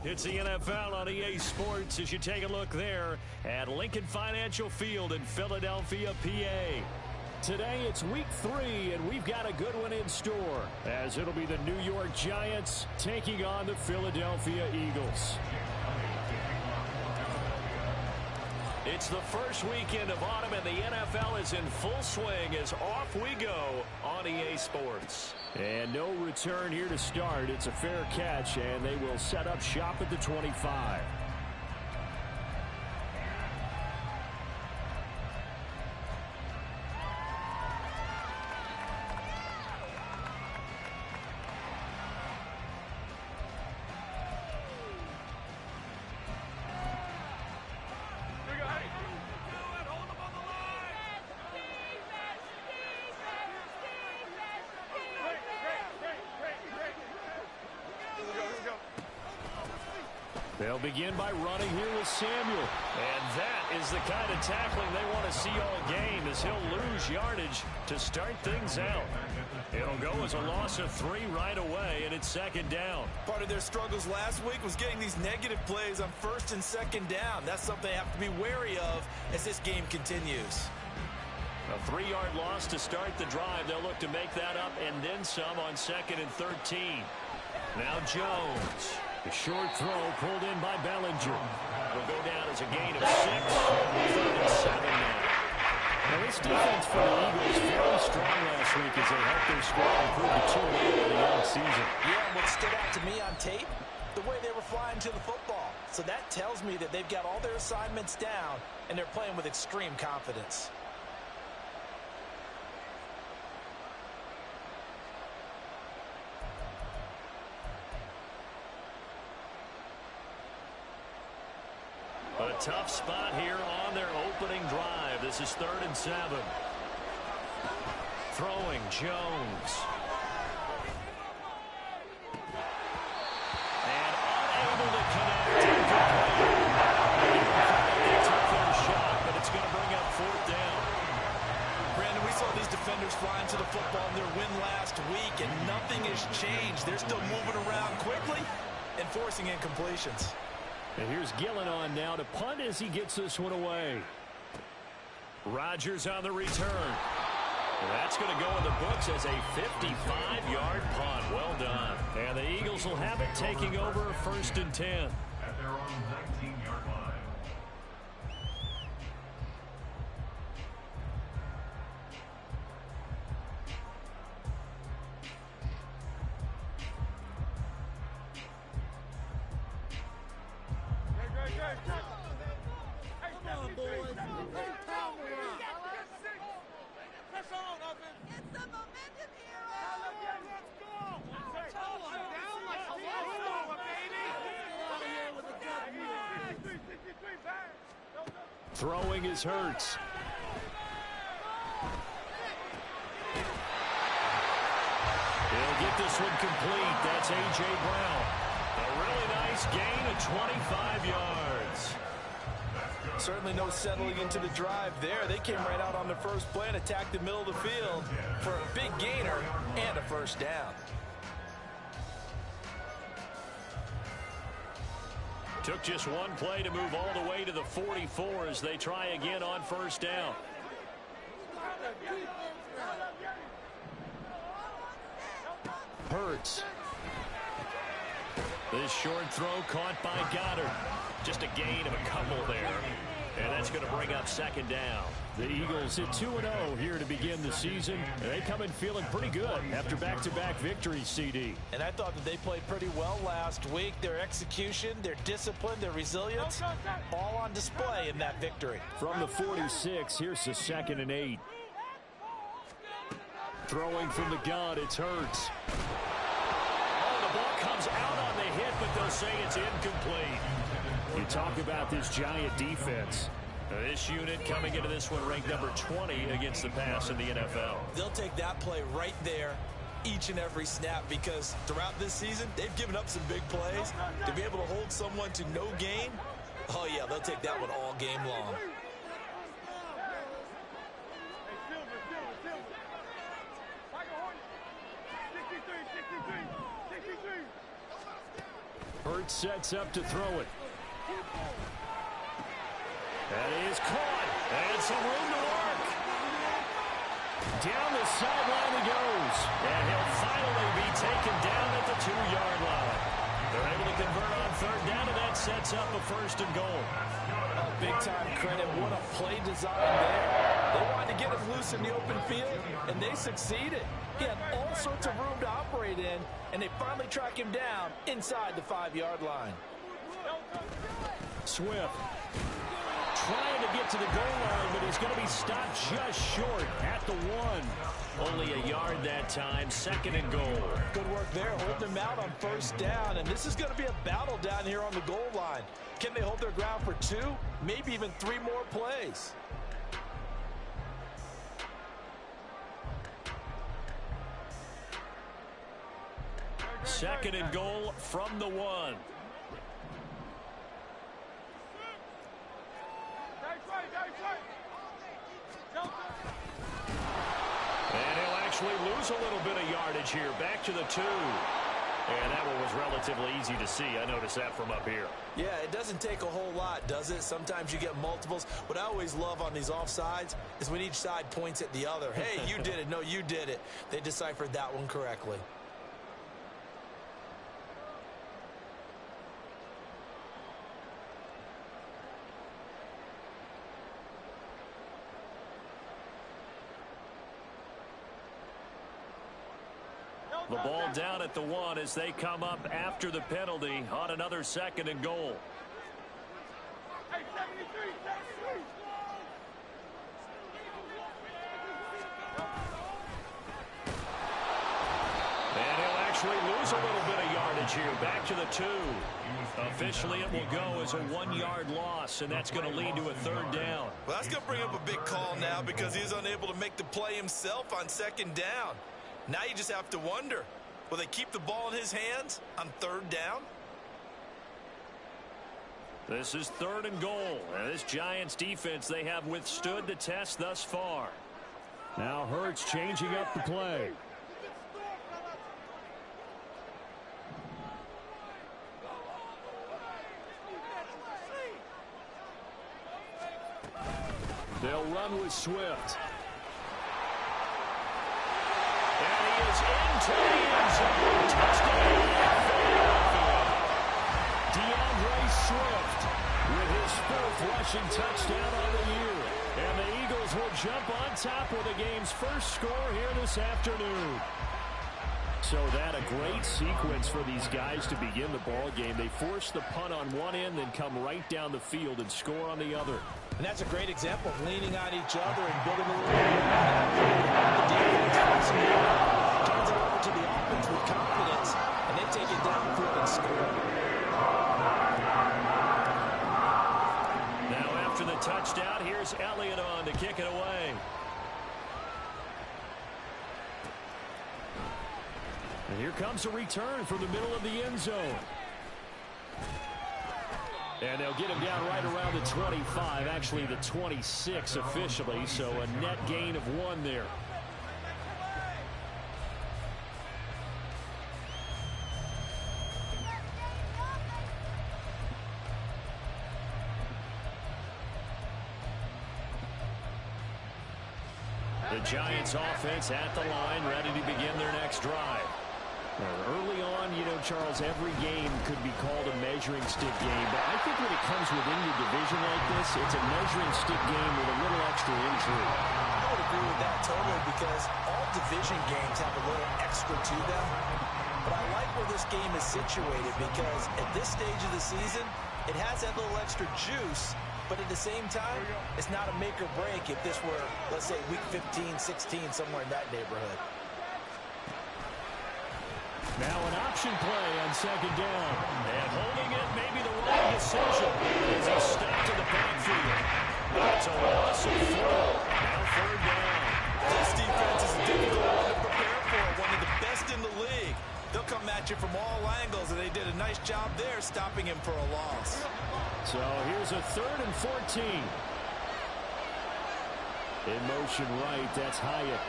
It's the NFL on EA Sports as you take a look there at Lincoln Financial Field in Philadelphia, PA. Today it's week 3, and we've got a good one in store, as it'll be the New York Giants taking on the Philadelphia Eagles. It's the first weekend of autumn, and the NFL is in full swing as off we go on EA Sports. And no return here to start. It's a fair catch, and they will set up shop at the 25. They'll begin by running here with Samuel. And that is the kind of tackling they want to see all game, as he'll lose yardage to start things out. It'll go as a loss of 3 right away, and it's second down. Part of their struggles last week was getting these negative plays on first and second down. That's something they have to be wary of as this game continues. A 3-yard loss to start the drive. They'll look to make that up and then some on second and 13. Now Jones. A short throw pulled in by Bellinger. Will go down as a gain of 6. Third and 7 now. Now this defense for the Eagles very strong last week as they helped their squad improve to 2-0 in the young season. Yeah, and what stood out to me on tape, the way they were flying to the football. So that tells me that they've got all their assignments down, and they're playing with extreme confidence. A tough spot here on their opening drive. This is 3rd and 7. Throwing Jones. And unable to connect. They took their shot, but it's going to bring up 4th down. Brandon, we saw these defenders flying to the football in their win last week, and nothing has changed. They're still moving around quickly and forcing incompletions. And here's Gillen on now to punt as he gets this one away. Rodgers on the return. And that's going to go in the books as a 55-yard punt. Well done. And the Eagles will have it taking over 1st and 10. At their own 19-yard line. Throwing is Hurts. He'll get this one complete. That's A.J. Brown. A really nice gain of 25 yards. Certainly no settling into the drive there. They came right out on the first play and attacked the middle of the field for a big gainer and a 1st down. Took just one play to move all the way to the 44 as they try again on 1st down. Hurts. This short throw caught by Goddard. Just a gain of a couple there. And that's going to bring up 2nd down. The Eagles hit 2-0 here to begin the season. And they come in feeling pretty good after back-to-back victories, CD. And I thought that they played pretty well last week. Their execution, their discipline, their resilience, all on display in that victory. From the 46, here's the 2nd and 8. Throwing from the gun, it's Hurts. Oh, the ball comes out on the hit, but they'll say it's incomplete. You talk about this Giant defense. This unit coming into this one ranked number 20 against the pass in the NFL. They'll take that play right there each and every snap, because throughout this season, they've given up some big plays. To be able to hold someone to no gain, oh yeah, they'll take that one all game long. Hurts sets up to throw it. That is caught. And some room to work. Down the sideline he goes. And he'll finally be taken down at the 2-yard line. They're able to convert on third down, and that sets up a 1st and goal. Big-time credit. What a play design there. They wanted to get him loose in the open field, and they succeeded. He had all sorts of room to operate in, and they finally track him down inside the 5-yard line. Swift trying to get to the goal line, but he's going to be stopped just short at the 1. Only a yard that time, 2nd and goal. Good work there, holding him out on 1st down, and this is going to be a battle down here on the goal line. Can they hold their ground for 2, maybe even 3 more plays? Second and goal from the 1. And he'll actually lose a little bit of yardage here. Back to the 2. And that one was relatively easy to see. I noticed that from up here. Yeah, it doesn't take a whole lot, does it? Sometimes you get multiples. What I always love on these offsides is when each side points at the other. Hey, you did it. No, you did it. They deciphered that one correctly. The ball down at the 1 as they come up after the penalty on another 2nd and goal. And he'll actually lose a little bit of yardage here. Back to the 2. Officially, it will go as a 1-yard loss, and that's going to lead to a 3rd down. Well, that's going to bring up a big call now because he's unable to make the play himself on 2nd down. Now you just have to wonder, will they keep the ball in his hands on 3rd down? This is 3rd and goal. And this Giants defense, they have withstood the test thus far. Now Hurts changing up the play. They'll run with Swift. And he is into the end zone. Touchdown, Philadelphia. DeAndre Swift with his 4th rushing touchdown on the year. And the Eagles will jump on top with the game's first score here this afternoon. So that a great sequence for these guys to begin the ball game. They force the punt on one end, then come right down the field and score on the other. And that's a great example of leaning on each other and building a little the defense turns it over to the offense with confidence, and they take it downfield and score. Now after the touchdown, here's Elliott on to kick it away. And here comes a return from the middle of the end zone. And they'll get him down right around the 25, actually the 26 officially, so a net gain of 1 there. The Giants offense at the line, ready to begin their next drive. Early on, you know, Charles, every game could be called a measuring stick game, but I think when it comes within your division like this, it's a measuring stick game with a little extra intrigue. I would agree with that totally because all division games have a little extra to them. But I like where this game is situated because at this stage of the season, it has that little extra juice, but at the same time, it's not a make or break if this were, let's say, week 15, 16, somewhere in that neighborhood. Now an option play on 2nd down. And holding it may be the wrong decision as he stopped in the backfield. That's a loss of 4. Now 3rd down. This defense is a difficult one to prepare for, one of the best in the league. They'll come at you from all angles, and they did a nice job there stopping him for a loss. So here's a 3rd and 14. In motion right, that's Hyatt.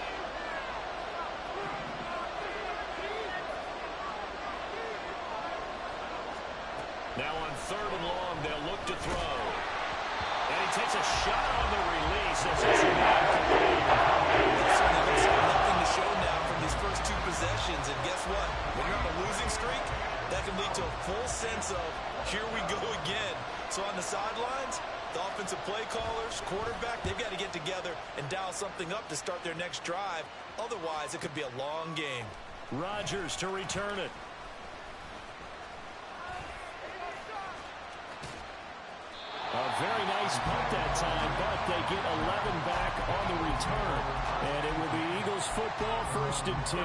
takes a shot on the release. As this will be incomplete. Certainly looks like nothing to show now from these first two possessions. And guess what? When you're on a losing streak, that can lead to a full sense of, here we go again. So on the sidelines, the offensive play callers, quarterback, they've got to get together and dial something up to start their next drive. Otherwise, it could be a long game. Rodgers to return it. A very nice punt that time, but they get 11 back on the return. And it will be Eagles football, 1st and 10.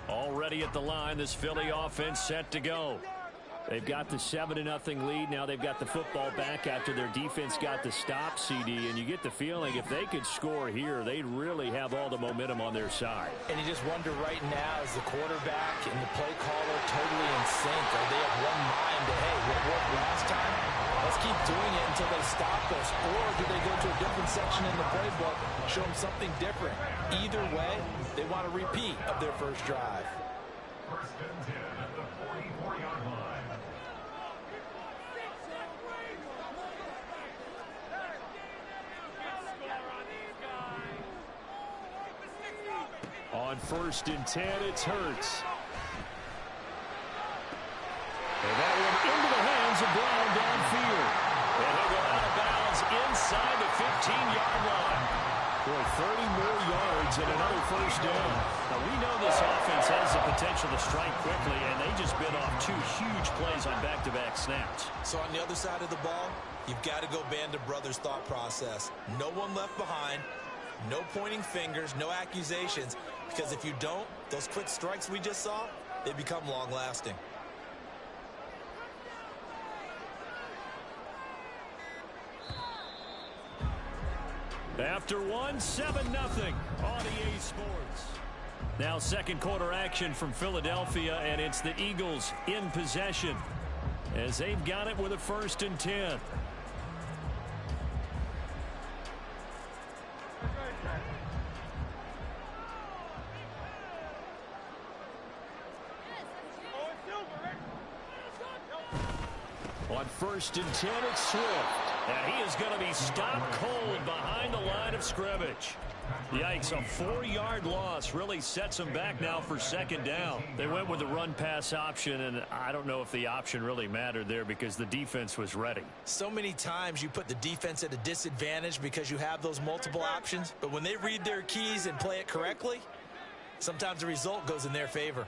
Already at the line, this Philly offense set to go. They've got the 7-0 lead. Now they've got the football back after their defense got the stop, CD. And you get the feeling if they could score here, they'd really have all the momentum on their side. And you just wonder right now, is the quarterback and the play caller totally in sync? Are they of one mind to, hey, what worked last time? Let's keep doing it until they stop us. Or do they go to a different section in the playbook, show them something different? Either way, they want a repeat of their first drive. 1st and 10 at the 44-yard line. On 1st and 10, it's Hurts. And that one into the hands of Brown downfield. And he'll go out of bounds inside the 15-yard line. Boy, 30 more yards and another 1st down. Now, we know this offense has the potential to strike quickly, and they just bit off 2 huge plays on back-to-back snaps. So on the other side of the ball, you've got to go band of brothers thought process. No one left behind. No pointing fingers, no accusations, because if you don't, those quick strikes we just saw, they become long-lasting. After one, 7-0 on EA Sports. Now 2nd quarter action from Philadelphia, and it's the Eagles in possession as they've got it with a 1st and 10. On 1st and 10, it's Swift. And he is going to be stopped cold behind the line of scrimmage. Yikes, a 4-yard loss really sets them back now for 2nd down. They went with the run-pass option, and I don't know if the option really mattered there because the defense was ready. So many times you put the defense at a disadvantage because you have those multiple options, but when they read their keys and play it correctly, sometimes the result goes in their favor.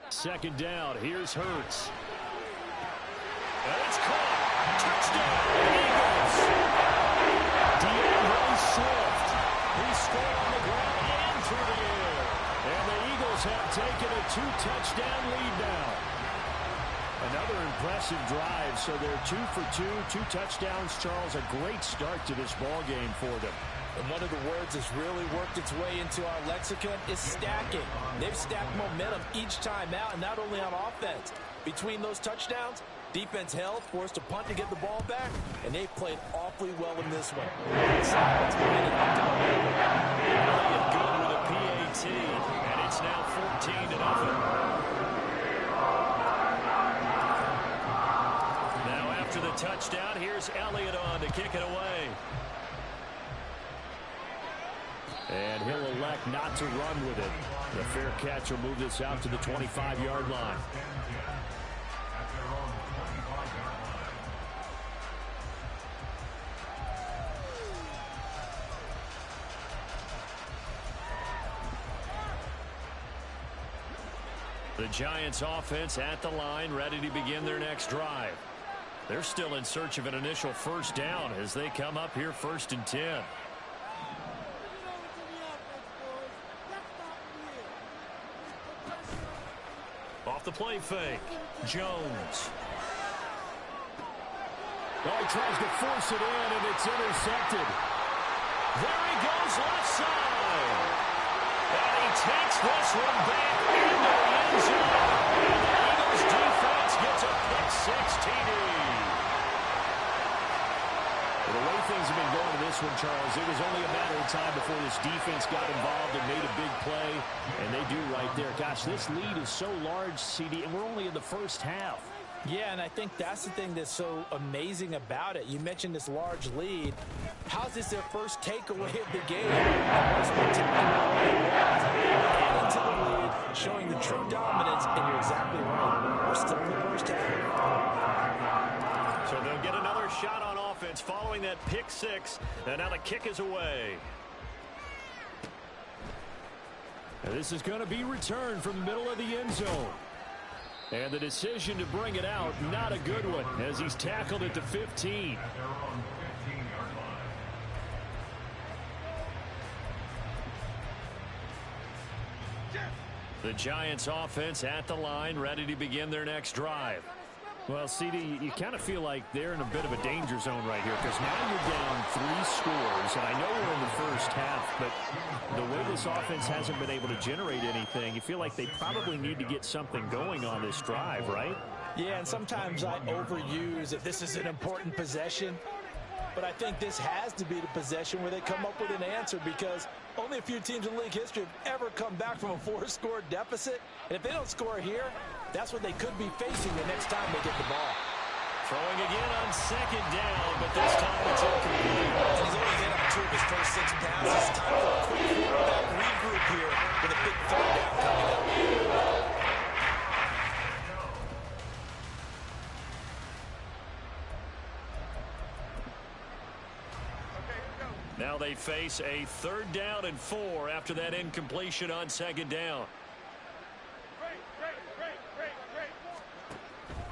Second down, here's Hurts. And it's caught. Touchdown, Eagles. DeAndre Swift. He scored on the ground and through the air. And the Eagles have taken a 2-touchdown lead now. Another impressive drive, so they're 2 for 2, 2 touchdowns, Charles. A great start to this ball game for them. And one of the words that's really worked its way into our lexicon is stacking. They've stacked momentum each time out, and not only on offense. Between those touchdowns, defense held, forced a punt to get the ball back, and they played awfully well in this one. Silence behind it. Elliott good with a PAT, and it's now 14-0. Now after the touchdown, here's Elliott on to kick it away. And he'll elect not to run with it. The fair catch will move this out to the 25-yard line. The Giants offense at the line, ready to begin their next drive. They're still in search of an initial 1st down as they come up here 1st and 10. Off the play fake, Jones. Oh, he tries to force it in, and it's intercepted. There he goes left side. And he takes this one back into the end zone. And the Eagles defense gets a pick-six TD. The way things have been going to this one, Charles, it was only a matter of time before this defense got involved and made a big play, and they do right there. Gosh, this lead is so large, CD, and we're only in the first half. Yeah, and I think that's the thing that's so amazing about it. You mentioned this large lead. How's this their first takeaway of the game? How spectacular it was. Adding to the lead, showing the true dominance, and you're exactly right. We're still in the first half. So they'll get another shot on offense following that pick six, and now the kick is away. And this is going to be returned from the middle of the end zone. And the decision to bring it out, not a good one, as he's tackled at the 15. At their own 15-yard line. The Giants offense at the line, ready to begin their next drive. Well, CD, you kind of feel like they're in a bit of a danger zone right here, because now you're down 3 scores, and I know we're in the first half, but the way this offense hasn't been able to generate anything, you feel like they probably need to get something going on this drive, right? Yeah, and sometimes I overuse that this is an important possession, but I think this has to be the possession where they come up with an answer, because only a few teams in league history have ever come back from a 4-score deficit, and if they don't score here, that's what they could be facing the next time they get the ball. Throwing again on second down, but this time it's incomplete. And he's only hit up 2 of his first 6 passes. It's time for a quick quarterback regroup here with a big third down coming up. Now they face a 3rd down and 4 after that incompletion on second down.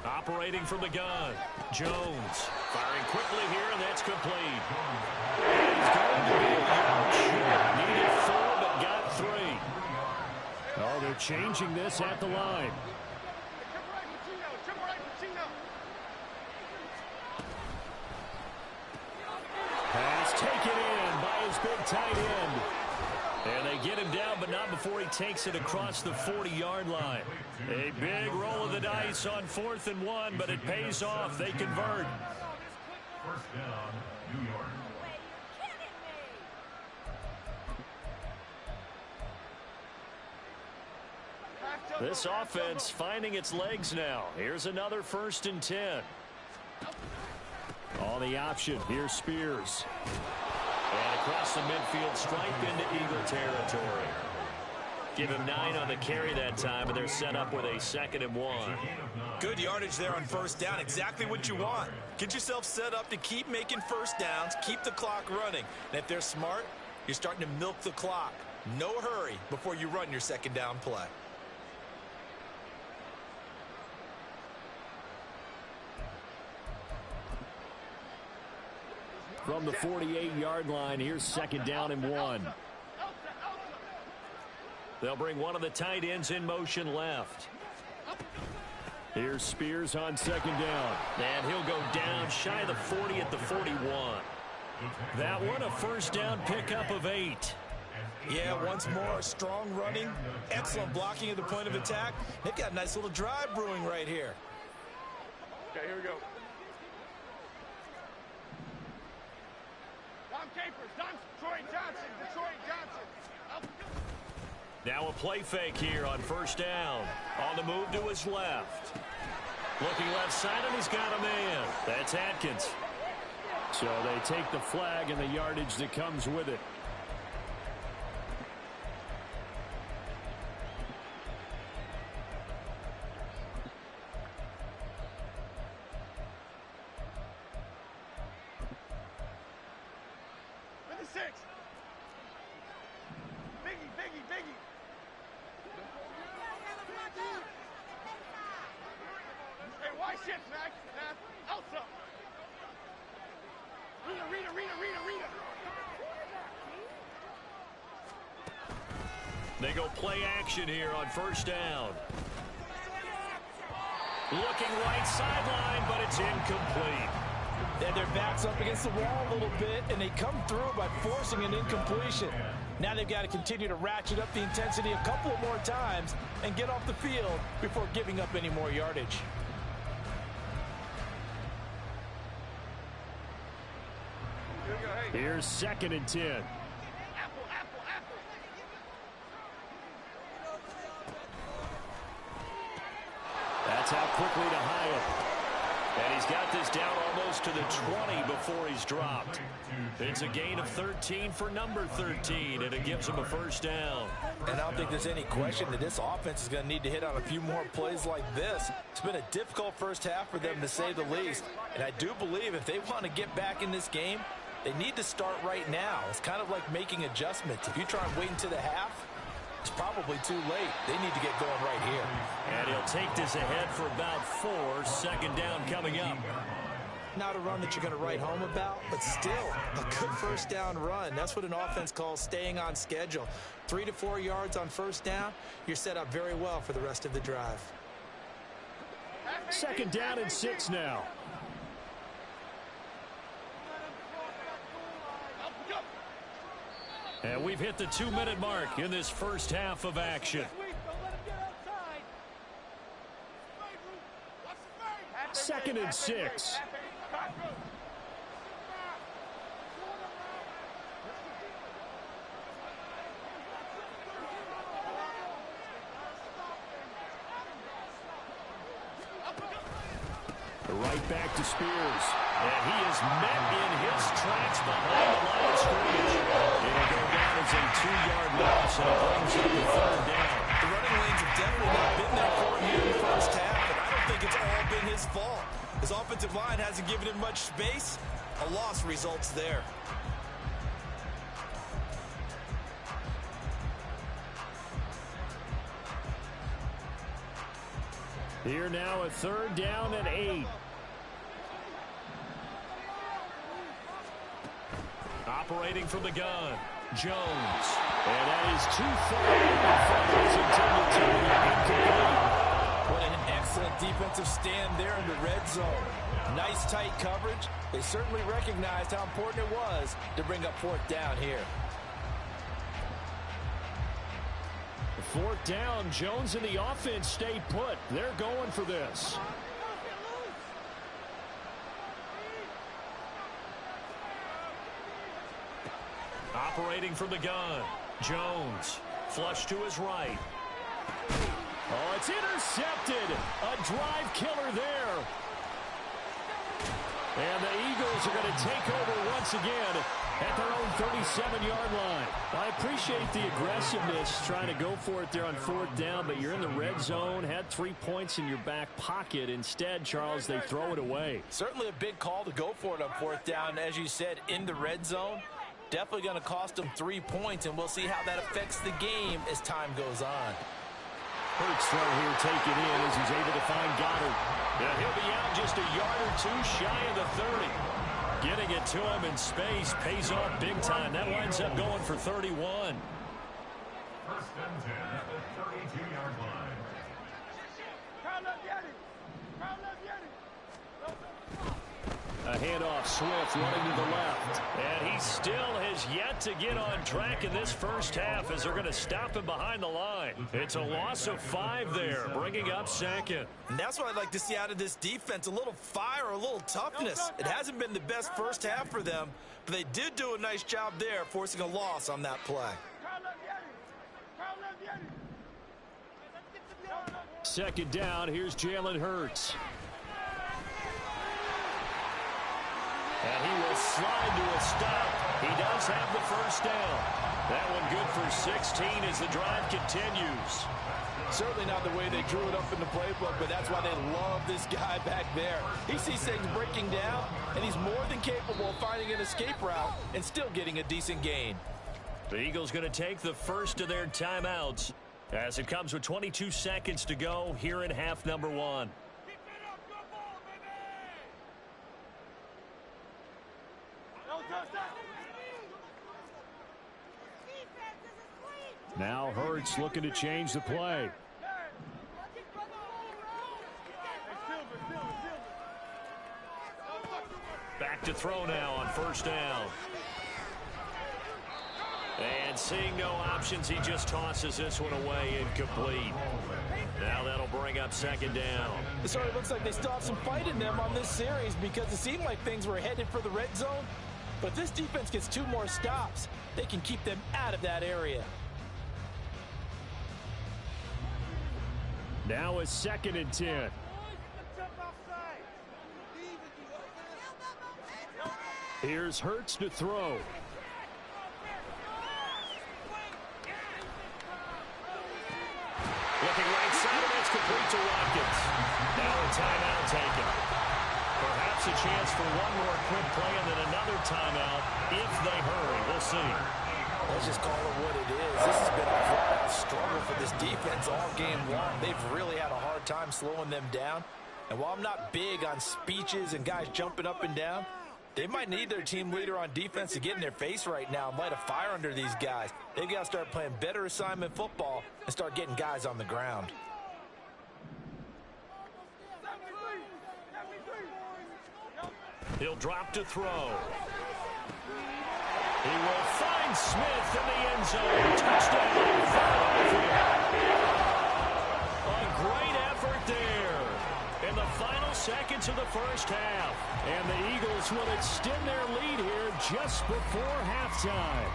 Operating from the gun, Jones firing quickly here, and that's complete. He's going to be short. Needed 4, but got 3. Oh, they're changing this at the line. Pass taken in by his big tight end. And they get him down, but not before he takes it across the 40-yard line. A big roll of the dice on 4th and 1, but it pays off. They convert. First down, New York. This offense finding its legs now. Here's another 1st and 10. On the option, here's Spears. And across the midfield, stripe into Eagle territory. Give him 9 on the carry that time, and they're set up with a 2nd and 1. Good yardage there on 1st down. Exactly what you want. Get yourself set up to keep making 1st downs, keep the clock running. And if they're smart, you're starting to milk the clock. No hurry before you run your 2nd down play. From the 48-yard line, here's 2nd down and 1. They'll bring one of the tight ends in motion left. Here's Spears on 2nd down. And he'll go down shy of the 40 at the 41. That one a 1st down pickup of 8. Yeah, once more, strong running, excellent blocking at the point of attack. They've got a nice little drive brewing right here. Okay, here we go. Dom Capers, Detroit Johnson. Now a play fake here on 1st down. On the move to his left. Looking left side, and he's got a man. That's Atkins. So they take the flag and the yardage that comes with it. Biggie. Hey, why shit, Max? Elsa. Rita. They go play action here on 1st down. Looking right sideline, but it's incomplete. And their back's up against the wall a little bit, and they come through by forcing an incompletion. Now they've got to continue to ratchet up the intensity a couple of more times and get off the field before giving up any more yardage. Here's 2nd and 10. That's out quickly to Hyatt. And he's got this down almost to the 20 before he's dropped. It's a gain of 13 for number 13, and it gives him a first down. And I don't think there's any question that this offense is going to need to hit on a few more plays like this. It's been a difficult first half for them, to say the least. And I do believe if they want to get back in this game, they need to start right now. It's kind of like making adjustments. If you try and wait until the half, it's probably too late. They need to get going right here. And he'll take this ahead for about 4. 2nd down coming up. Not a run that you're going to write home about, but still a good first down run. That's what an offense calls staying on schedule. 3 to 4 yards on first down, you're set up very well for the rest of the drive. 2nd down and 6 now. And we've hit the 2-minute mark in this first half of action. 2nd and 6. Right back to Spears. And he is met in his tracks behind the line of scrimmage. It'll go down as a 2-yard loss, and it brings up the 3rd down. The running lanes have definitely not been there for him in the first half, and I don't think it's all been his fault. His offensive line hasn't given him much space. A loss results there. Here now a 3rd down and 8. Operating from the gun, Jones. And that is too far. What an excellent defensive stand there in the red zone. Nice tight coverage. They certainly recognized how important it was to bring up 4th down here. 4th down, Jones and the offense stayed put. They're going for this. Operating from the gun, Jones. Flush to his right. Oh, it's intercepted. A drive killer there. And the Eagles are going to take over once again at their own 37-yard line. I appreciate the aggressiveness trying to go for it there on 4th down, but you're in the red zone, had 3 points in your back pocket. Instead, Charles, they throw it away. Certainly a big call to go for it on 4th down. As you said, in the red zone, definitely going to cost them 3 points, and we'll see how that affects the game as time goes on. Hurts throw here taken in as he's able to find Goddard. Yeah, he'll be out just a yard or 2 shy of the 30. Getting it to him in space pays off big time. That winds up going for 31. 1st and 10 at the 32-yard line. A handoff, Swift running to the left. And he still has yet to get on track in this first half as they're going to stop him behind the line. It's a loss of 5 there, bringing up 2nd. And that's what I'd like to see out of this defense, a little fire, a little toughness. It hasn't been the best first half for them, but they did do a nice job there, forcing a loss on that play. 2nd down, here's Jalen Hurts. And he will slide to a stop. He does have the first down. That one good for 16 as the drive continues. Certainly not the way they drew it up in the playbook, but that's why they love this guy back there. He sees things breaking down, and he's more than capable of finding an escape route and still getting a decent gain. The Eagles going to take the first of their timeouts as it comes with 22 seconds to go here in half number 1. Now Hurts looking to change the play. back to throw now on first down. And seeing no options, he just tosses this one away incomplete. Now that'll bring up second down. It sort of looks like they still have some fight in them on this series because it seemed like things were headed for the red zone. But if this defense gets 2 more stops, they can keep them out of that area. Now it's 2nd and 10. Here's Hurts to throw. Looking right side, and that's complete to Watkins. Now a timeout taken. Perhaps a chance for one more quick play and then another timeout if they hurry. We'll see. Let's just call it what it is. This has been a flat struggle for this defense all game long. They've really had a hard time slowing them down. And while I'm not big on speeches and guys jumping up and down, they might need their team leader on defense to get in their face right now and light a fire under these guys. They've got to start playing better assignment football and start getting guys on the ground. He'll drop to throw. He will find Smith in the end zone. Touchdown, Philadelphia. A great effort there in the final seconds of the first half. And the Eagles will extend their lead here just before halftime.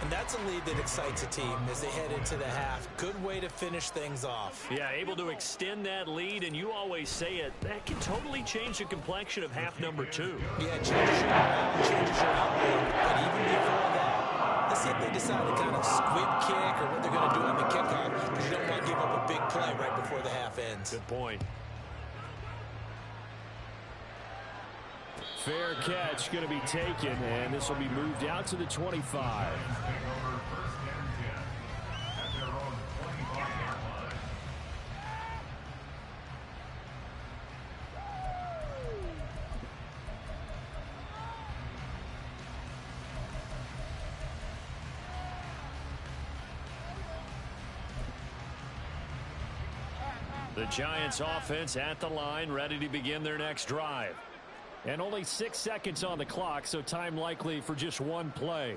And that's a lead that excites a team as they head into the half. Good way to finish things off. Yeah, able to extend that lead, and you always say it, that can totally change the complexion of half number 2. Yeah, it changes your morale, changes your outlook. But even before that, let's see if they decide to kind of squib kick or what they're going to do on the kickoff, because you don't want to give up a big play right before the half ends. Good point. Fair catch going to be taken, and this will be moved out to the 25. The Giants offense at the line, ready to begin their next drive. And only 6 seconds on the clock, so time likely for just one play.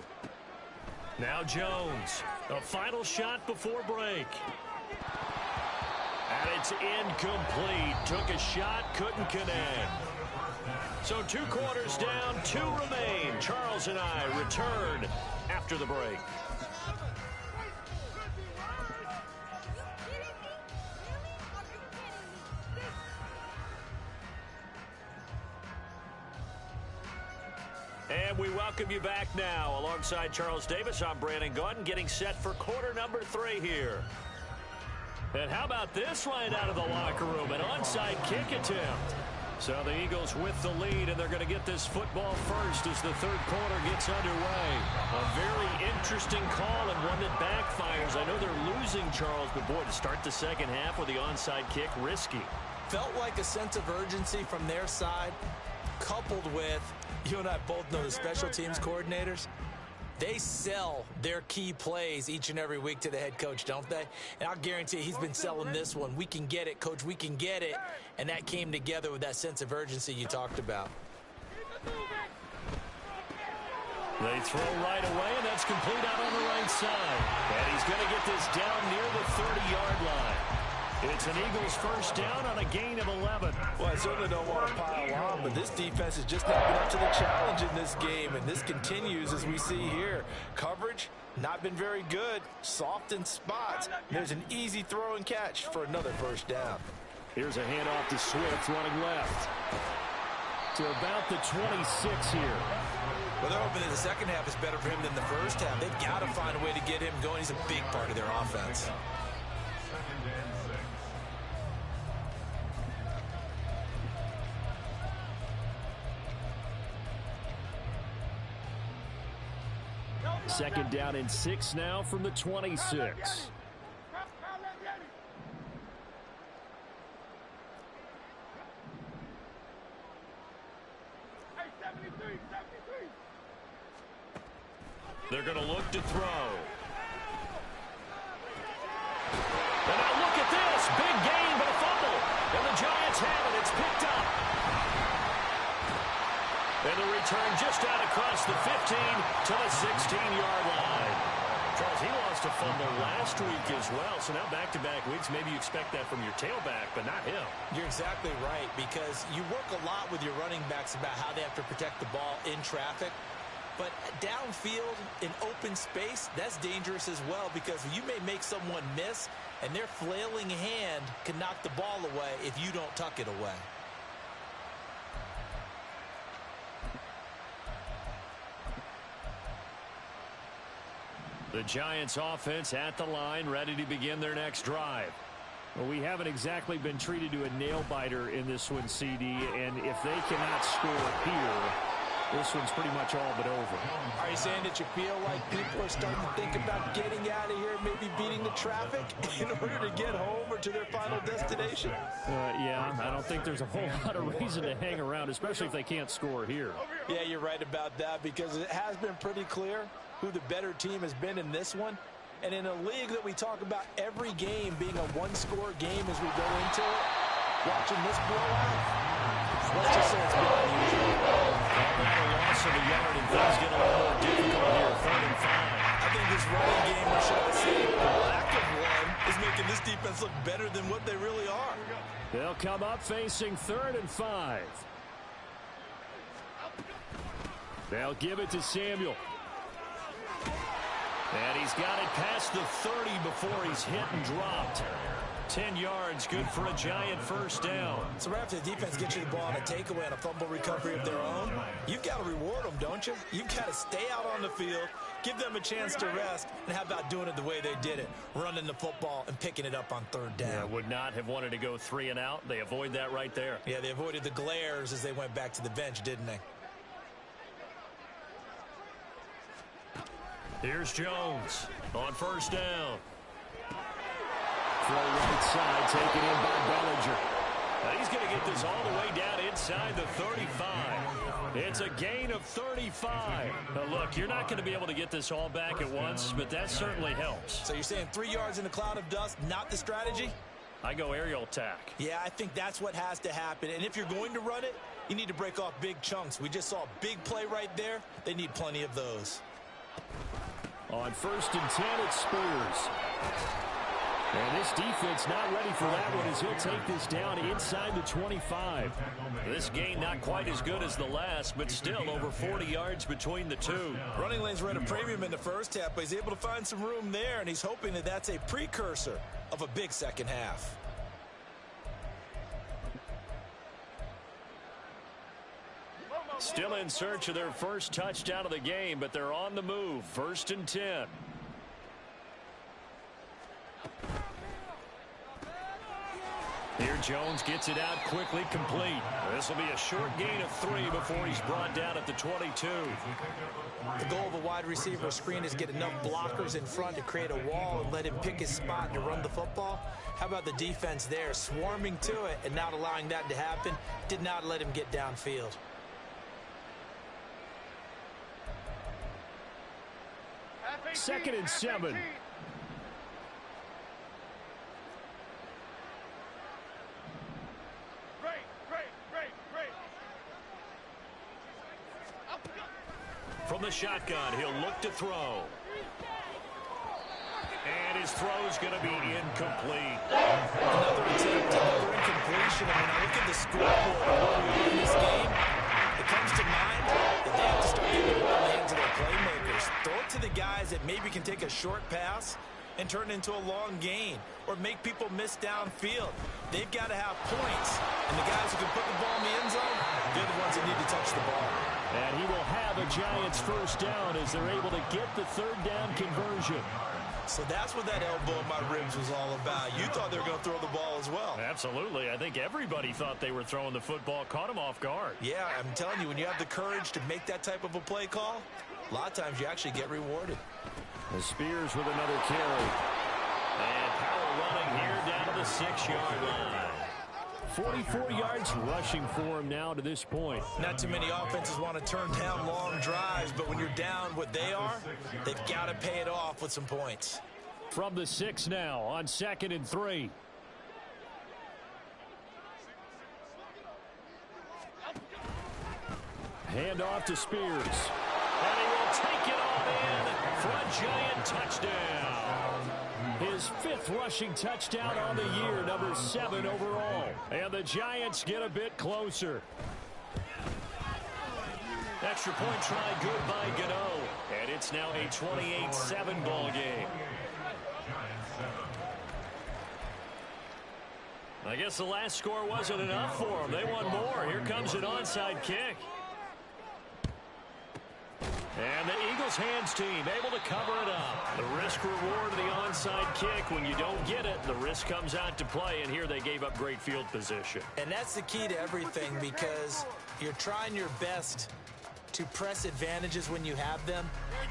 Now Jones, a final shot before break. And it's incomplete. Took a shot, couldn't connect. So 2 quarters down, 2 remain. Charles and I return after the break. And we welcome you back now. Alongside Charles Davis, I'm Brandon Gaudin, getting set for quarter number 3 here. And how about this right out of the locker room? An onside kick attempt. So the Eagles with the lead, and they're going to get this football first as the third quarter gets underway. A very interesting call and one that backfires. I know they're losing, Charles, but boy, to start the second half with the onside kick, risky. Felt like a sense of urgency from their side, coupled with, you and I both know the special teams coordinators, they sell their key plays each and every week to the head coach, don't they? And I'll guarantee he's been selling this one. We can get it, coach, we can get it. And that came together with that sense of urgency you talked about. They throw right away, and that's complete out on the right side. And he's going to get this down near the 30-yard line. It's an Eagles first down on a gain of 11. Well, I certainly don't want to pile on, but this defense has just not been up to the challenge in this game, and this continues as we see here. Coverage, not been very good. Soft in spots. There's an easy throw and catch for another first down. Here's a handoff to Swift running left to about the 26 here. Well, they're hoping that the second half is better for him than the first half. They've got to find a way to get him going. He's a big part of their offense. Second down and 6 now from the 26. They're going to look to throw. And now look at this. Big gain, but a fumble. And the Giants have it. It's picked up. And the return just out across the 15 to the 16-yard line. Charles, he lost a fumble last week as well, so now back-to-back weeks, maybe you expect that from your tailback, but not him. You're exactly right, because you work a lot with your running backs about how they have to protect the ball in traffic. But downfield, in open space, that's dangerous as well, because you may make someone miss, and their flailing hand can knock the ball away if you don't tuck it away. The Giants offense at the line, ready to begin their next drive. Well, we haven't exactly been treated to a nail-biter in this one, CD, and if they cannot score here, this one's pretty much all but over. Are you saying that you feel like people are starting to think about getting out of here, maybe beating the traffic in order to get home or to their final destination? Yeah, I don't think there's a whole lot of reason to hang around, especially if they can't score here. Yeah, you're right about that, because it has been pretty clear who the better team has been in this one. And in a league that we talk about every game being a one-score game as we go into it, watching this blowout, let's just say it's been unusual. A loss of a yard, and things get a little more difficult here, 3rd and 5. I think this running game, or should I say the lack of one, is making this defense look better than what they really are. They'll come up facing 3rd and 5. They'll give it to Samuel. And he's got it past the 30 before he's hit and dropped. 10 yards, good for a Giant first down. So right after the defense gets you the ball on a takeaway and a fumble recovery of their own, you've got to reward them, don't you? You've got to stay out on the field, give them a chance to rest, and how about doing it the way they did it, running the football and picking it up on 3rd down. Yeah, would not have wanted to go 3 and out. They avoid that right there. Yeah, they avoided the glares as they went back to the bench, didn't they? Here's Jones on first down. Throw right side, taken in by Bellinger. Now he's going to get this all the way down inside the 35. It's a gain of 35. Now look, you're not going to be able to get this all back at once, but that certainly helps. So you're saying 3 yards in a cloud of dust, not the strategy? I go aerial attack. Yeah, I think that's what has to happen. And if you're going to run it, you need to break off big chunks. We just saw a big play right there. They need plenty of those. On 1st and 10, it's Spears. And this defense not ready for that one as he'll take this down inside the 25. This gain not quite as good as the last, but still over 40 yards between the two. Running lanes were at a premium in the first half, but he's able to find some room there, and he's hoping that that's a precursor of a big second half. Still in search of their first touchdown of the game, but they're on the move. 1st and 10. Here Jones gets it out quickly, complete. This will be a short gain of 3 before he's brought down at the 22. The goal of a wide receiver screen is get enough blockers in front to create a wall and let him pick his spot to run the football. How about the defense there, swarming to it and not allowing that to happen? Did not let him get downfield. Second and 7. From the shotgun, he'll look to throw. And his throw's going to be incomplete. Another attempt, another incompletion. And when I look at the scoreboard early in this game, it comes to mind that they have to start getting the ball in the hands of their playmakers. Throw it to the guys that maybe can take a short pass and turn it into a long gain or make people miss downfield. They've got to have points. And the guys who can put the ball in the end zone, they're the ones that need to touch the ball. And he will have a Giants first down as they're able to get the 3rd down conversion. So that's what that elbow in my ribs was all about. You thought they were going to throw the ball as well. Absolutely. I think everybody thought they were throwing the football, caught him off guard. Yeah, I'm telling you, when you have the courage to make that type of a play call, a lot of times you actually get rewarded. The Spears with another carry. And power running here down to the 6-yard line. 44 yards rushing for him now to this point. Not too many offenses want to turn down long drives, but when you're down what they are, they've got to pay it off with some points. From the 6 now on 2nd and 3. Hand off to Spears. And he will take it on in for a Giant touchdown. His 5th rushing touchdown on the year, number 7 overall. And the Giants get a bit closer. Extra point try good by Gano. And it's now a 28-7 ball game. I guess the last score wasn't enough for them. They want more. Here comes an onside kick. And the Eagles hands team able to cover it up. The risk reward of the onside kick. When you don't get it, the risk comes out to play. And here they gave up great field position. And that's the key to everything, because you're trying your best to press advantages when you have them,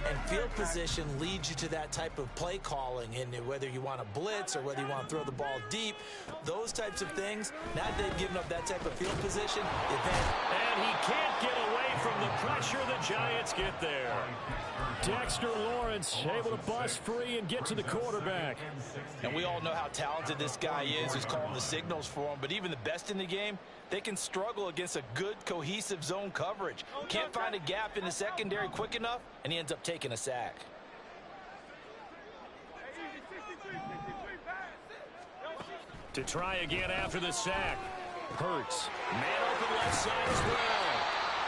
and field position leads you to that type of play calling. And whether you want to blitz or whether you want to throw the ball deep, those types of things, now that they've given up that type of field position, and he can't get away from the pressure. The Giants get there. Dexter Lawrence able to bust free and get to the quarterback. And we all know how talented this guy is who's calling the signals for him, but even the best in the game, they can struggle against a good, cohesive zone coverage. Can't find a gap in the secondary quick enough, and he ends up taking a sack. To try again after the sack. Hurts. Man open left side as well.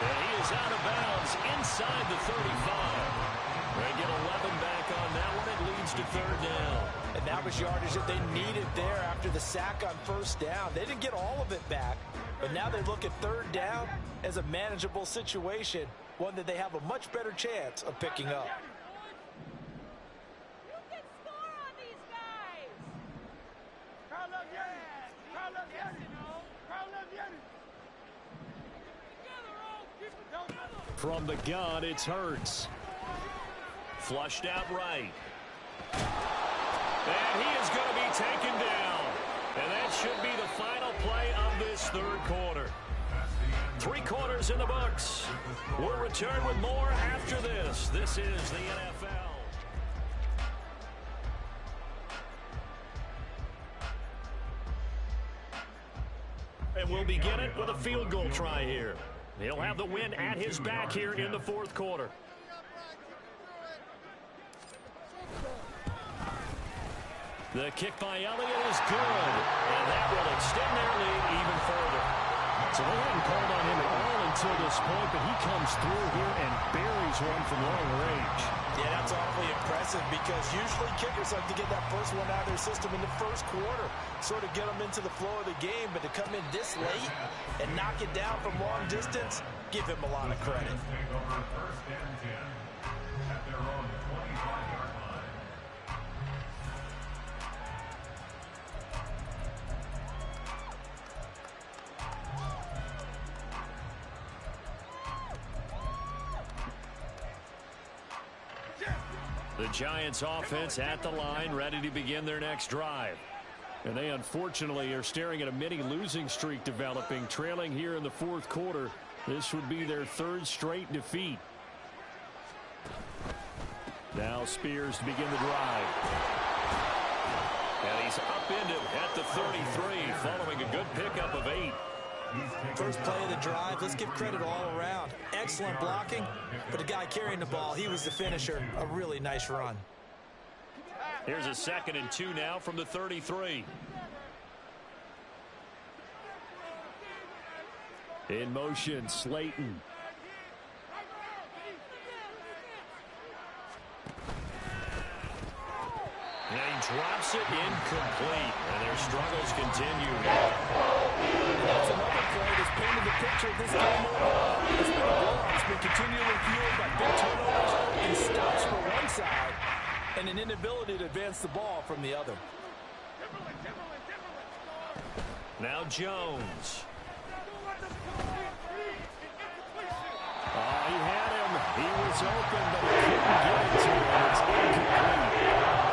And he is out of bounds inside the 35. They get 11 back on that one. It leads to 3rd down. And that was yardage that they needed there after the sack on 1st down. They didn't get all of it back, but now they look at 3rd down as a manageable situation, one that they have a much better chance of picking up. You can score on these guys. From the gun, it's Hurts. Flushed out right. And he is going to be taken down. And that should be the final play of this 3rd quarter. 3 quarters in the books. We'll return with more after this. This is the NFL. And we'll begin it with a field goal try here. He'll have the win at his back here in the 4th quarter. The kick by Elliott is good, and that will extend their lead even further. So they hadn't called on him at all until this point, but he comes through here and buries one from long range. Yeah, that's awfully impressive, because usually kickers like to get that first one out of their system in the 1st quarter, sort of get them into the flow of the game, but to come in this late and knock it down from long distance, give him a lot of credit. The Giants offense at the line, ready to begin their next drive. And they unfortunately are staring at a mini losing streak developing, trailing here in the 4th quarter. This would be their 3rd straight defeat. Now Spears to begin the drive. And he's upended at the 33, following a good pickup of 8. First play of the drive, let's give credit all around. Excellent blocking, but the guy carrying the ball, he was the finisher. A really nice run. Here's a 2nd and 2 now from the 33. In motion, Slayton. And he drops it incomplete. And their struggles continue. That's another play that's painted the picture of this game overall. It's been a blowout. It's been continually fueled by big turnovers and stops for one side and an inability to advance the ball from the other. Now Jones. He had him. He was open, but he couldn't get it to him. It's incomplete.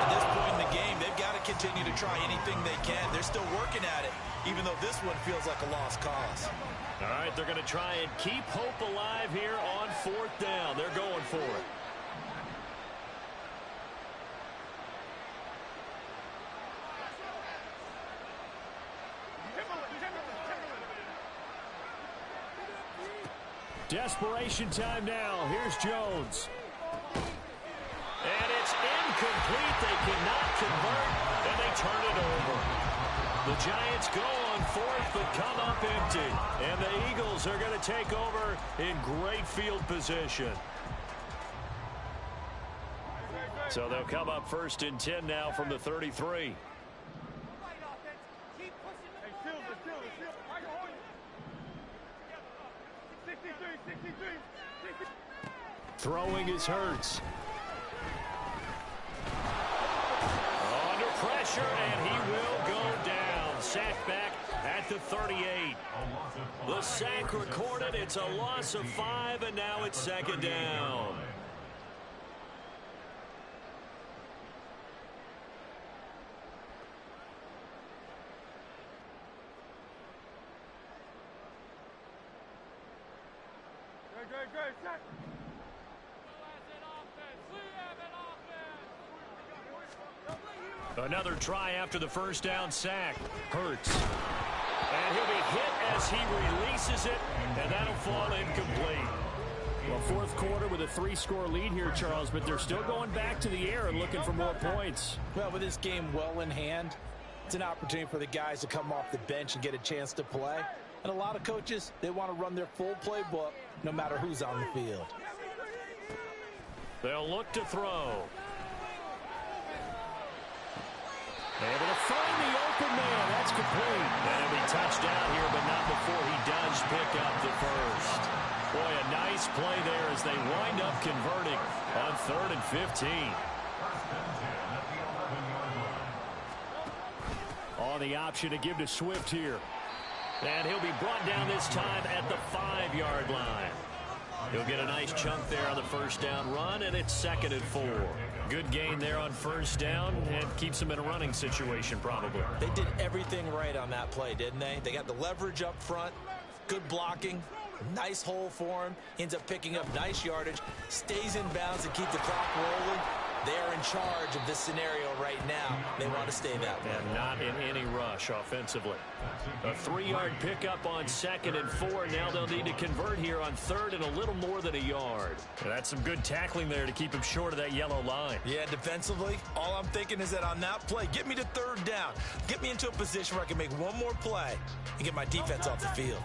At this point in the game, they've got to continue to try anything they can. They're still working at it, even though this one feels like a lost cause. All right, they're going to try and keep hope alive here on 4th down. They're going for it. Desperation time now. Here's Jones. And it's incomplete. They cannot convert, and they turn it over. The Giants go on fourth, but come up empty. And the Eagles are going to take over in great field position. So they'll come up first and 10 now from the 33. Throwing is Hurts. Under pressure, and he will go down. Sacked back at the 38. The sack recorded. It's a loss of 5, and now it's second down. Another try after the first down sack. Hurts. And he'll be hit as he releases it, and that'll fall incomplete. Well, fourth quarter with a 3-score lead here, Charles, but they're still going back to the air and looking for more points. Well, with this game well in hand, it's an opportunity for the guys to come off the bench and get a chance to play. And a lot of coaches, they want to run their full playbook no matter who's on the field. They'll look to throw. Able to find the open man. That's complete. And he'll be touched down here, but not before he does pick up the first. Boy, a nice play there as they wind up converting on 3rd and 15. On the option to give to Swift here. And he'll be brought down this time at the 5-yard line. He'll get a nice chunk there on the first down run, and it's 2nd and 4. Good gain there on first down, and keeps them in a running situation probably. They did everything right on that play, didn't they? They got the leverage up front, good blocking, nice hole for him, ends up picking up nice yardage, stays in bounds to keep the clock rolling. They are in charge of this scenario right now. They want to stay that way. And not in any rush offensively. A 3-yard pickup on 2nd and 4. Now they'll need to convert here on 3rd and a little more than a yard. And that's some good tackling there to keep him short of that yellow line. Yeah, defensively, all I'm thinking is that on that play, get me to 3rd down. Get me into a position where I can make one more play and get my defense off the field.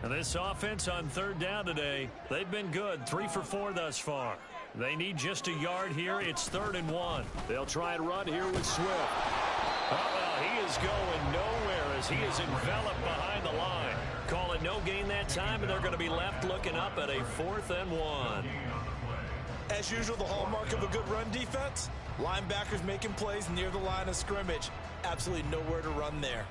And this offense on 3rd down today, they've been good. 3 for 4 thus far. They need just a yard here. It's 3rd and 1. They'll try and run here with Swift. Oh, well, he is going nowhere as he is enveloped behind the line. Call it no gain that time, and they're going to be left looking up at a 4th and 1. As usual, the hallmark of a good run defense, linebackers making plays near the line of scrimmage. Absolutely nowhere to run there.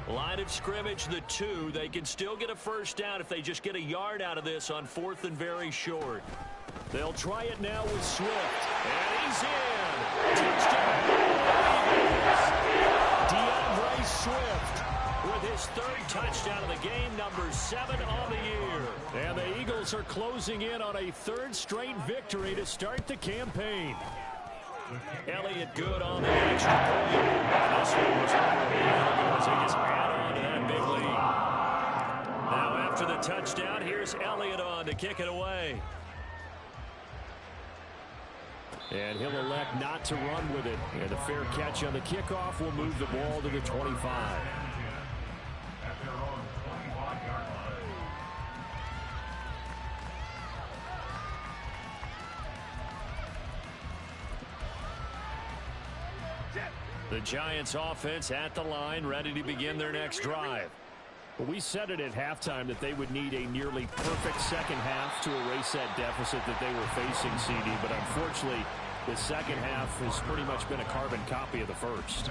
Line of scrimmage, the 2. They can still get a first down if they just get a yard out of this on 4th and very short. They'll try it now with Swift. And he's in. Touchdown. DeAndre Swift with his 3rd touchdown of the game, number 7 on the year. And the Eagles are closing in on a 3rd straight victory to start the campaign. Elliott good on the extra point. This one was over. So he gets add on to that big lead. Now after the touchdown, here's Elliott on to kick it away. And he'll elect not to run with it. And a fair catch on the kickoff will move the ball to the 25. The Giants offense at the line, ready to begin their next drive. Well, we said it at halftime that they would need a nearly perfect second half to erase that deficit that they were facing, CD. But unfortunately, the second half has pretty much been a carbon copy of the first.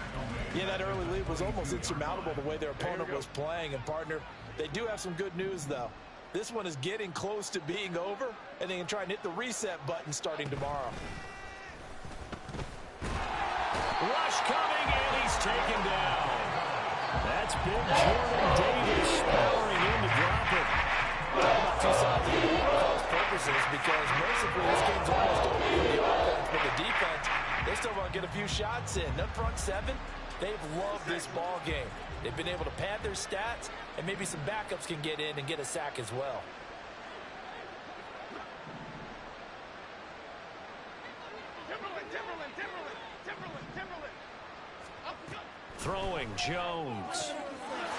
Yeah, that early lead was almost insurmountable the way their opponent was playing. And, partner, they do have some good news, though. This one is getting close to being over, and they can try and hit the reset button starting tomorrow. Rush coming, and he's taken down. That's big Jordan Davis powering in to drop it. Talk about 2 sides of the ball for those purposes, because mercifully this game's almost over for the offense. still want to get a few shots in. The front seven, they've loved this ball game. They've been able to pad their stats, and maybe some backups can get in and get a sack as well. Throwing Jones.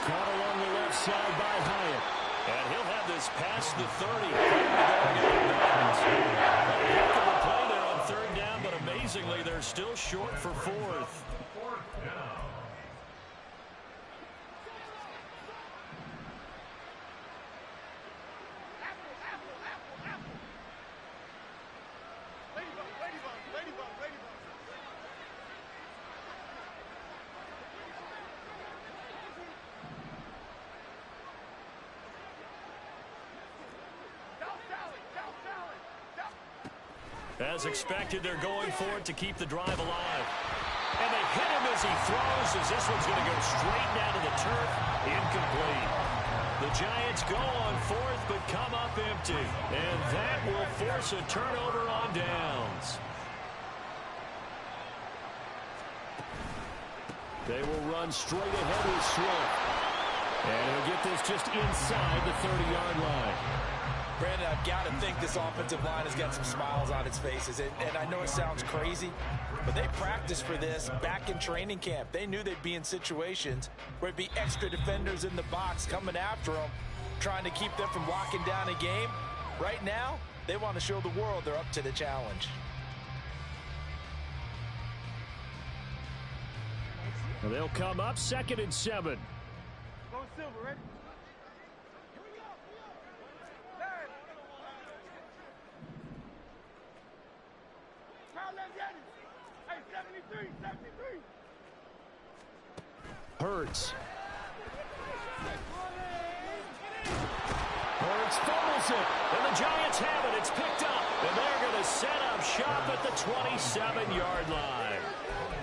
Caught along the left side by Hyatt. And he'll have this past the 30. Heck of a play there on third down, but amazingly, they're still short for fourth. Fourth down. As expected, they're going for it to keep the drive alive. And they hit him as he throws, as this one's going to go straight down to the turf. Incomplete. The Giants go on fourth, but come up empty. And that will force a turnover on downs. They will run straight ahead with Swift. And he'll get this just inside the 30-yard line. Brandon, I've got to think this offensive line has got some smiles on its faces. And I know it sounds crazy, but they practiced for this back in training camp. They knew they'd be in situations where it'd be extra defenders in the box coming after them, trying to keep them from locking down a game. Right now, they want to show the world they're up to the challenge. Well, they'll come up 2nd and 7. Go Silver, ready? Hey, 73. Hurts. Hurts fumbles it, and the Giants have it. It's picked up, and they're going to set up shop at the 27-yard line.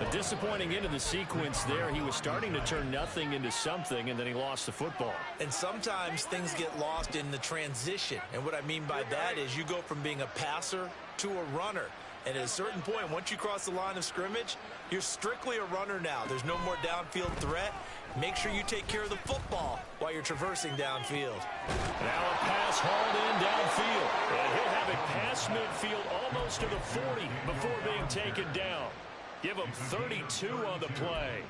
A disappointing end of the sequence there. He was starting to turn nothing into something, and then he lost the football. And sometimes things get lost in the transition. And what I mean by that is you go from being a passer to a runner. And at a certain point, once you cross the line of scrimmage, you're strictly a runner now. There's no more downfield threat. Make sure you take care of the football while you're traversing downfield. Now a pass hauled in downfield. And he'll have it past midfield almost to the 40 before being taken down. Give him 32 on the play.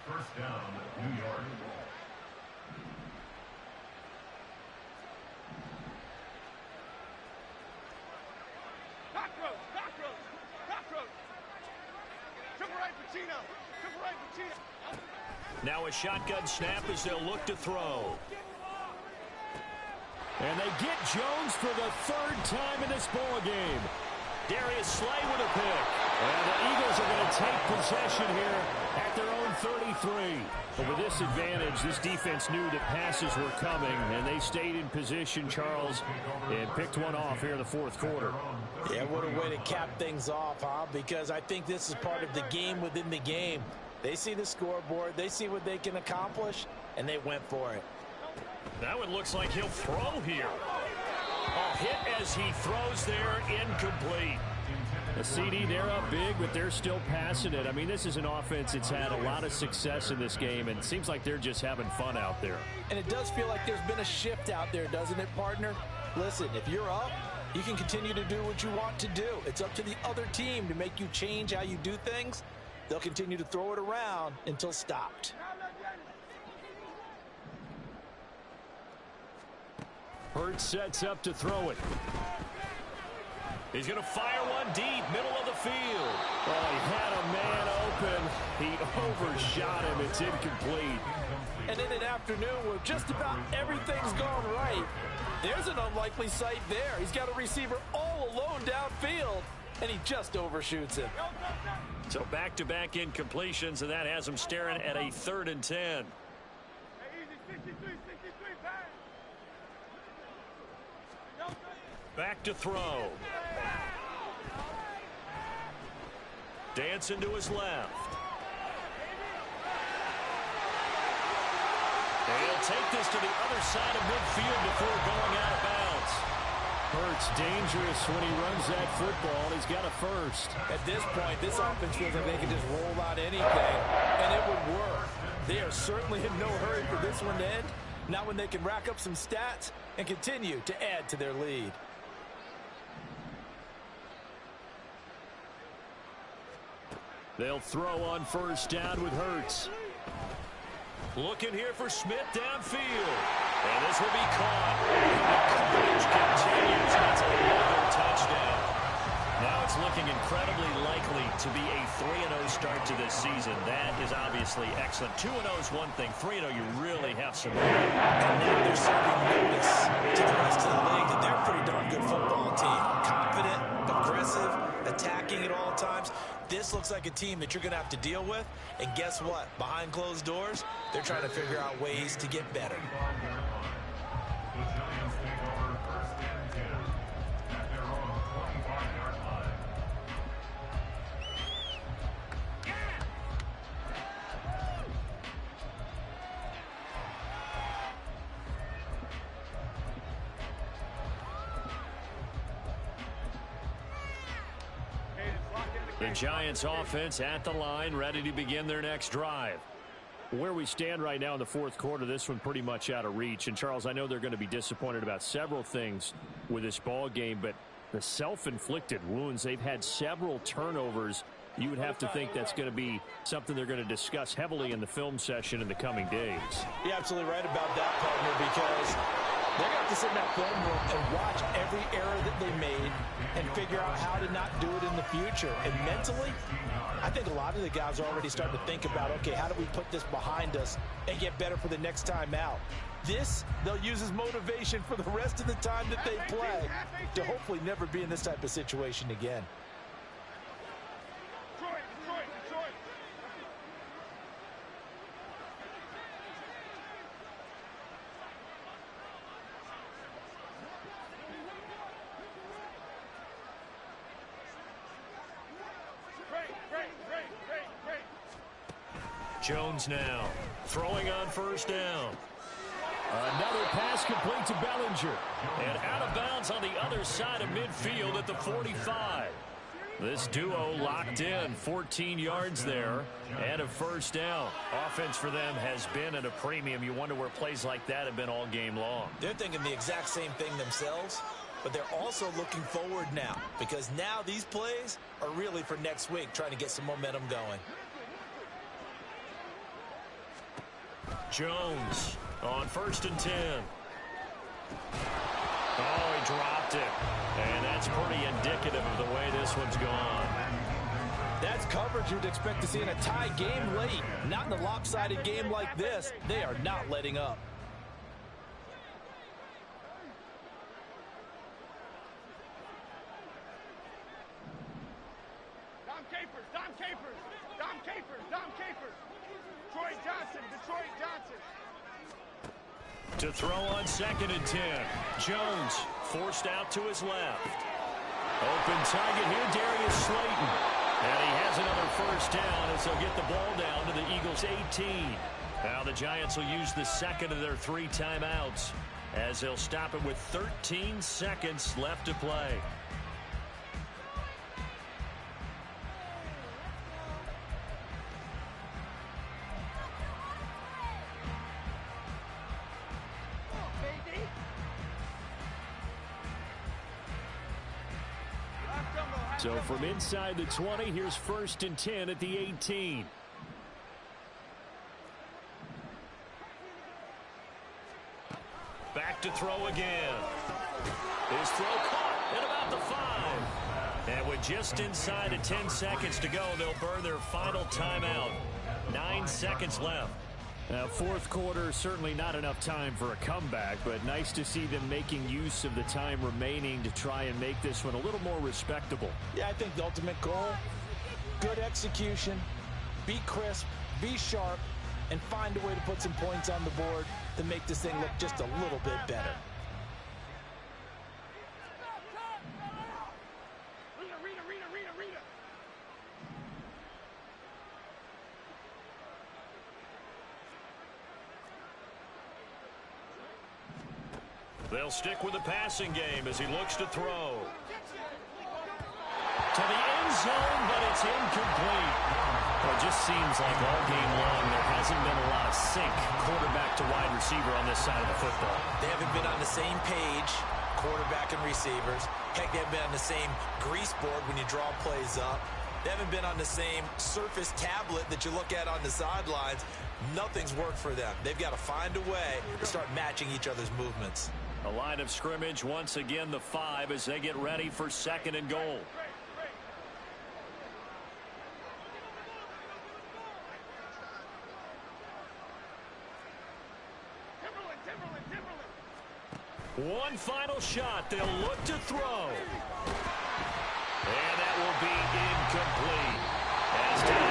First down, New York. Now a shotgun snap as they'll look to throw. And they get Jones for the 3rd time in this ball game. Darius Slay with a pick. And the Eagles are going to take possession here at their own 33. But with this advantage, this defense knew that passes were coming, and they stayed in position, Charles, and picked one off here in the 4th quarter. Yeah, what a way to cap things off, huh? Because I think this is part of the game within the game. They see the scoreboard, they see what they can accomplish, and they went for it. Now it looks like he'll throw here. A hit as he throws there, incomplete. A CD, they're up big, but they're still passing it. I mean, this is an offense that's had a lot of success in this game, and it seems like they're just having fun out there. And it does feel like there's been a shift out there, doesn't it, partner? Listen, if you're up, you can continue to do what you want to do. It's up to the other team to make you change how you do things. They'll continue to throw it around until stopped. Hurts sets up to throw it. He's going to fire one deep, middle of the field. Oh, he had a man open. He overshot him. It's incomplete. And in an afternoon where just about everything's gone right, there's an unlikely sight there. He's got a receiver all alone downfield, and he just overshoots him. So back-to-back incompletions, and that has him staring at a 3rd and 10. Back to throw. Dancing to his left. And he'll take this to the other side of midfield before going out of bounds. Hurts dangerous when he runs that football. He's got a first. At this point, this offense feels like they can just roll out anything, and it would work. They are certainly in no hurry for this one to end. Not when they can rack up some stats and continue to add to their lead. They'll throw on first down with Hurts. Looking here for Smith downfield. And this will be caught. The carnage continues. That's another touchdown. Now it's looking incredibly likely to be a 3-0 start to this season. That is obviously excellent. 2-0 is one thing. 3-0, you really have some. And now they're serving notice to the rest of the league that they're a pretty darn good football team. Confident, aggressive, attacking at all times. This looks like a team that you're going to have to deal with. And guess what? Behind closed doors, they're trying to figure out ways to get better. The Giants take over first and 10 at their own 25-yard line. The Giants offense at the line, ready to begin their next drive. Where we stand right now in the fourth quarter, this one pretty much out of reach. And, Charles, I know they're going to be disappointed about several things with this ball game, but the self-inflicted wounds, they've had several turnovers. You would have to think that's going to be something they're going to discuss heavily in the film session in the coming days. You're absolutely right about that, partner, because they're going to have to sit in that film room and watch every error that they made and figure out how to not do it in the future. And mentally, I think a lot of the guys are already starting to think about, okay, how do we put this behind us and get better for the next time out? This, they'll use as motivation for the rest of the time that they play to hopefully never be in this type of situation again. Detroit. Great. Jones now throwing on first down. Another pass complete to Bellinger. And out of bounds on the other side of midfield at the 45. This duo locked in, 14 yards there, and a first down. Offense for them has been at a premium. You wonder where plays like that have been all game long. They're thinking the exact same thing themselves, but they're also looking forward now, because now these plays are really for next week, trying to get some momentum going. Jones on first and 10. Oh, he dropped it. And that's pretty indicative of the way this one's gone. That's coverage you'd expect to see in a tie game late. Not in a lopsided game like this. They are not letting up. Dom Capers. Detroit Johnson. To throw on second and 10. Jones forced out to his left. Open target here, Darius Slayton. And he has another first down as they'll get the ball down to the Eagles' 18. Now the Giants will use the second of their 3 timeouts as they'll stop it with 13 seconds left to play. So from inside the 20, here's first and 10 at the 18. Back to throw again. His throw caught at about the 5. And with just inside of 10 seconds to go, they'll burn their final timeout. 9 seconds left. Now, fourth quarter, certainly not enough time for a comeback, but nice to see them making use of the time remaining to try and make this one a little more respectable. Yeah, I think the ultimate goal, good execution, be crisp, be sharp, and find a way to put some points on the board to make this thing look just a little bit better. Rita. They'll stick with the passing game as he looks to throw. To the end zone, but it's incomplete. Well, it just seems like all game long there hasn't been a lot of sync quarterback to wide receiver on this side of the football. They haven't been on the same page, quarterback and receivers. Heck, they haven't been on the same grease board when you draw plays up. They haven't been on the same Surface tablet that you look at on the sidelines. Nothing's worked for them. They've got to find a way to start matching each other's movements. A line of scrimmage, once again the 5 as they get ready for 2nd and goal. One final shot. They'll look to throw. And that will be incomplete. As